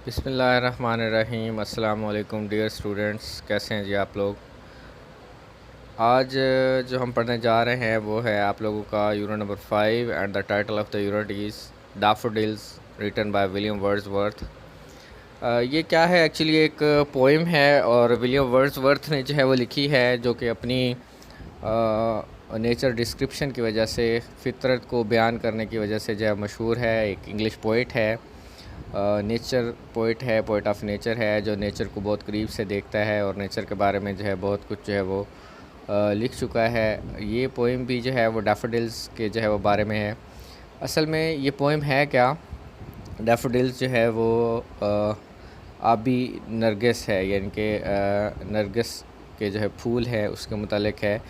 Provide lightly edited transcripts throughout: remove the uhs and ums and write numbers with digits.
बिस्मिल्लाहिर्रहमानिर्रहीम। अस्सलाम वालेकुम डियर स्टूडेंट्स, कैसे हैं जी आप लोग। आज जो हम पढ़ने जा रहे हैं वो है आप लोगों का unit number 5 and the title of the unit is daffodils written by William Wordsworth. ये क्या है, एक्चुअली एक पोइम है और विलियम वर्ड्सवर्थ ने जो है वो लिखी है, जो कि अपनी नेचर डिस्क्रिप्शन की वजह से, फितरत को बयान करने की वजह से जो है मशहूर है। एक इंग्लिश पोइट है, नेचर पोइट है, पोइट ऑफ नेचर है, जो नेचर को बहुत करीब से देखता है और नेचर के बारे में जो है बहुत कुछ जो है वो लिख चुका है। ये पोइम भी जो है वो डैफोडिल्स के जो है वो बारे में है। असल में ये पोइम है क्या, डैफोडिल्स जो है वो आबी नरगिस है, यानी कि नरगिस के जो है फूल है उसके मुतालिक है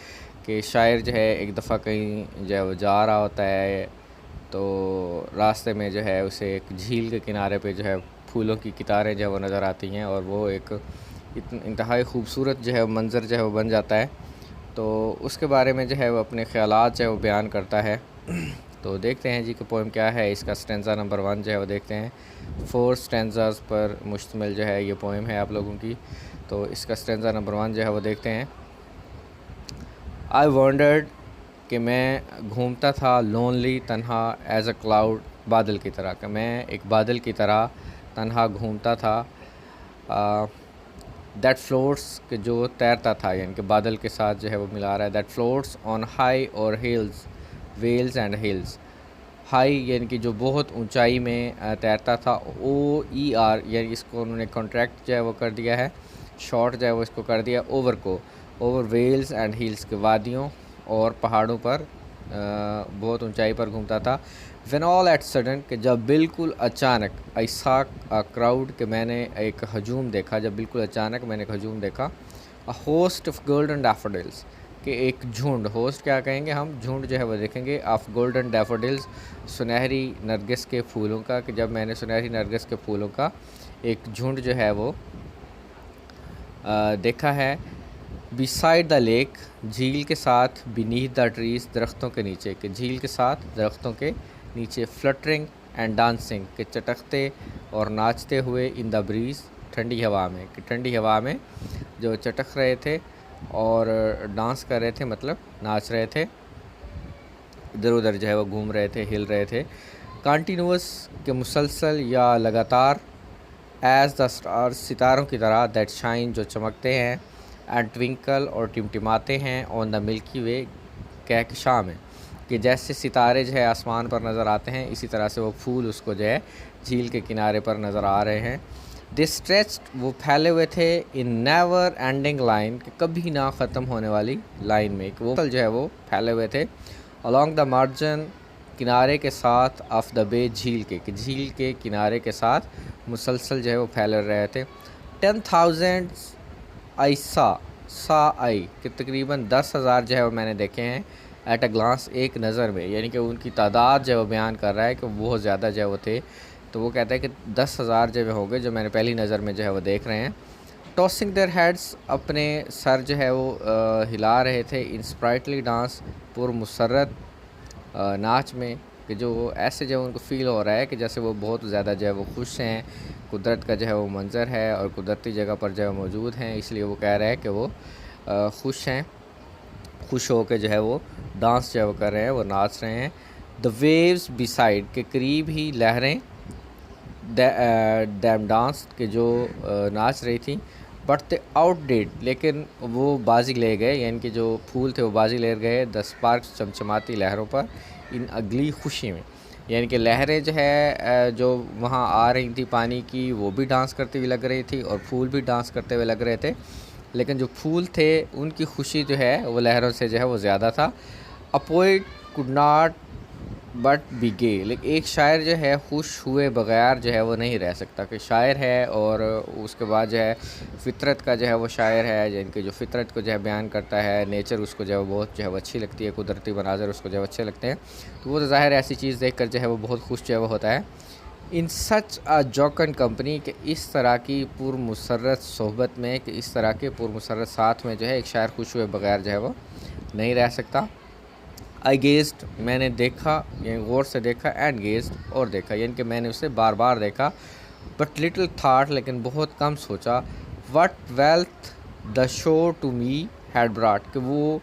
कि शायर जो है एक दफ़ा कहीं जो है वो जा रहा होता है, तो रास्ते में जो है उसे एक झील के किनारे पे जो है फूलों की कितारें जो है वो नज़र आती हैं और वो एक इंतहाई खूबसूरत जो है मंज़र जो है वो बन जाता है। तो उसके बारे में जो है वो अपने ख़यालात जो है वो बयान करता है। तो देखते हैं जी कि पोएम क्या है। इसका स्टेंजा नंबर 1 जो है वो देखते हैं। 4 स्टेंजाज पर मुश्तमिल जो है ये पोएम है आप लोगों की। तो इसका स्टेंजा नंबर 1 जो है वो देखते हैं। आई वॉन्डर्ड, कि मैं घूमता था लोनली तन्हा एज अ क्लाउड, बादल की तरह, कि मैं एक बादल की तरह तन्हा घूमता था। दैट फ्लोट्स, कि जो तैरता था, यानी कि बादल के साथ जो है वो मिला रहा है। That floats on high o'er hills, vales and hills. High यानी कि जो बहुत ऊंचाई में तैरता था। OER यानी इसको उन्होंने कॉन्ट्रैक्ट जो है वो कर दिया है, शॉर्ट जो है वो इसको कर दिया ओवर को। ओवर वेल्स एंड हिल्स, के वादियों और पहाड़ों पर बहुत ऊंचाई पर घूमता था। व्हेन ऑल एट सडन, कि जब बिल्कुल अचानक, आई सॉ अ क्राउड, कि मैंने एक हजूम देखा, जब बिल्कुल अचानक मैंने एक हजूम देखा। A host of golden daffodils, कि एक झुंड, होस्ट क्या कहेंगे हम, झुंड जो है वो देखेंगे, ऑफ गोल्डन डैफोडिल्स, सुनहरी नरगिस के फूलों का, कि जब मैंने सुनहरी नरगिस के फूलों का एक झुंड जो है वो देखा है। बिसाइड द लेक, झील के साथ, बीनीथ द ट्रीज, दरख्तों के नीचे, कि झील के साथ दरख्तों के नीचे। फ्लटरिंग एंड डांसिंग, के चटकते और नाचते हुए। इन द ब्रीज, ठंडी हवा में, कि ठंडी हवा में जो चटक रहे थे और डांस कर रहे थे, मतलब नाच रहे थे, इधर उधर जो है वो घूम रहे थे, हिल रहे थे। कंटिन्यूस, के मुसलसल या लगातार। एज द स्टार्स, सितारों की तरह। दैट शाइन, जो चमकते हैं। एंड ट्विंकल, और टिमटिमाते हैं। ऑन द मिल्की वे, कहकशां में, कि जैसे सितारे जो है आसमान पर नज़र आते हैं, इसी तरह से वो फूल उसको जो है झील के किनारे पर नज़र आ रहे हैं। दे स्ट्रेच्ड, वो फैले हुए थे। इन नेवर एंडिंग लाइन, कि कभी ना ख़त्म होने वाली लाइन में, कि वो जो है वो फैले हुए थे। अलॉन्ग द मार्जिन, किनारे के साथ। ऑफ द बे, झील के, कि झील के किनारे के साथ मुसलसल जो है वो फैल रहे थे। 10,000 आई सा आई, कि तकरीबन 10,000 जो है वो मैंने देखे हैं। एट अ ग्लांस, एक नज़र में, यानी कि उनकी तादाद जो है वो बयान कर रहा है कि बहुत ज़्यादा जो है वो थे। तो वो कहता है कि 10,000 जो हो गए, जो मैंने पहली नज़र में जो है वो देख रहे हैं। टॉसिंग देयर हेड्स, अपने सर जो है वो हिला रहे थे। इन स्प्राइटली डांस, पुरमसरत नाच में, कि जो ऐसे जो उनको फ़ील हो रहा है कि जैसे वो बहुत ज़्यादा जो है वो खुश हैं, कुदरत का जो है वो मंज़र है और कुदरती जगह पर जो है मौजूद हैं, इसलिए वो कह रहे हैं कि वो खुश हैं, खुश हो के जो है वो डांस जो है वो कर रहे हैं, वो नाच रहे हैं। द वेव्स बिसाइड, के करीब ही लहरें। डैम डांस, के जो नाच रही थी। बट द आउटडिड, लेकिन वो बाजी ले गए, यानी कि जो फूल थे वो बाजी ले गए। द स्पार्क्स, चमचमाती लहरों पर। इन अगली खुशी में, यानी कि लहरें जो है जो वहाँ आ रही थी पानी की, वो भी डांस करती हुई लग रही थी और फूल भी डांस करते हुए लग रहे थे। लेकिन जो फूल थे उनकी खुशी जो है वो लहरों से जो है वो ज़्यादा था। A poet could not but be gay, लेकिन एक शायर जो है खुश हुए बगैर जो है वो नहीं रह सकता, कि शायर है और उसके बाद जो है फ़ितरत का जो है वो शायर है, जिनकी जो फ़ितरत को जो है बयान करता है, नेचर उसको जो है बहुत जो है वो अच्छी लगती है, कुदरती मनाज़र उसको जो है अच्छे लगते हैं। तो वो तो ज़ाहिर ऐसी चीज़ देख कर जो है वो बहुत खुश जो है वो होता है। इन सच अ जॉकन कंपनी, के इस तरह की पुरमसरत सोहबत में, कि इस तरह के पुरमसरत साथ में जो है एक शायर खुश हुए बगैर जो है वो नहीं रह सकता। आई गेज्ड, मैंने देखा, यानी गौर से देखा। एंड गेज्ड, और देखा, यानी कि मैंने उसे बार बार देखा। बट लिटिल थाट, लेकिन बहुत कम सोचा, what wealth the show to me had brought, कि वो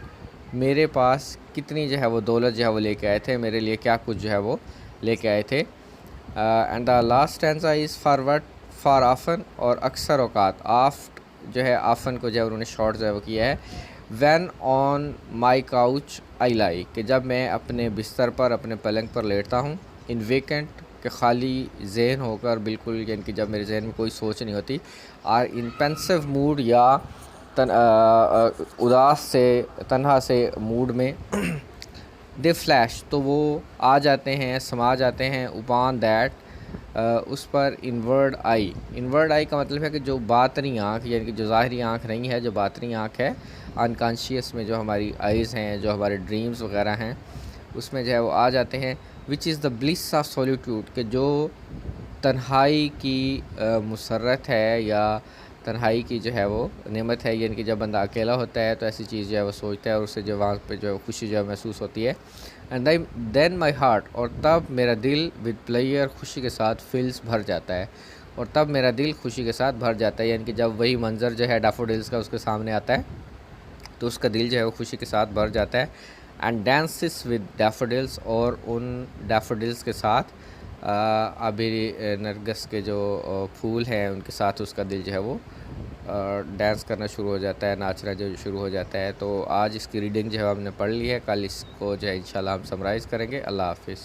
मेरे पास कितनी जो है वो दौलत जो है वो लेके आए थे, मेरे लिए क्या कुछ जो है वो लेके आए थे। And the last stanza is forward for often, और अक्सर औकात, आफ्ट जो है आफन को जो है उन्होंने शॉर्ट जो है वो किया है। When on my couch I lie, कि जब मैं अपने बिस्तर पर, अपने पलंग पर लेटता हूँ। इन वेकेंट, कि खाली जहन होकर, बिल्कुल यानी कि जब मेरे जहन में कोई सोच नहीं होती। आर इन पेंसिव मूड, या उदास से, तन्हा से मूड में। दे फ्लैश, तो वो आ जाते हैं, समा जाते हैं। उपान दैट, उस पर। इनवर्ड आई, इनवर्ड आई का मतलब है कि जो बातनी आँख, यानी कि जो ज़ाहरी आँख नहीं है, जो बातनी आँख है, अनकॉन्शियस में जो हमारी आइज़ हैं, जो हमारे ड्रीम्स वगैरह हैं, उसमें जो है वो आ जाते हैं। Which is the bliss of solitude, कि जो तन्हाई की मुसर्रत है, या तन्हाई की जो है वो नेमत है, यानी कि जब बंदा अकेला होता है तो ऐसी चीज़ जो है वो सोचता है, और उससे जो वहाँ पे जो है खुशी जो है महसूस होती है। एंड देन माई हार्ट, और तब मेरा दिल विद प्लेयर, खुशी के साथ, फिल्स, भर जाता है। और तब मेरा दिल खुशी के साथ भर जाता है, यानी कि जब वही मंज़र जो है डैफोडिल्स का उसके सामने आता है, तो उसका दिल जो है वो खुशी के साथ भर जाता है। एंड डांसेस विद डैफोडिल्स, और उन डैफोडिल्स के साथ, अभी नरगस के जो फूल हैं उनके साथ उसका दिल जो है वो डांस करना शुरू हो जाता है, नाचना जो शुरू हो जाता है। तो आज इसकी रीडिंग जो है हमने पढ़ ली है, कल इसको जो है इंशाल्लाह हम समराइज़ करेंगे। अल्लाह हाफ़िज़।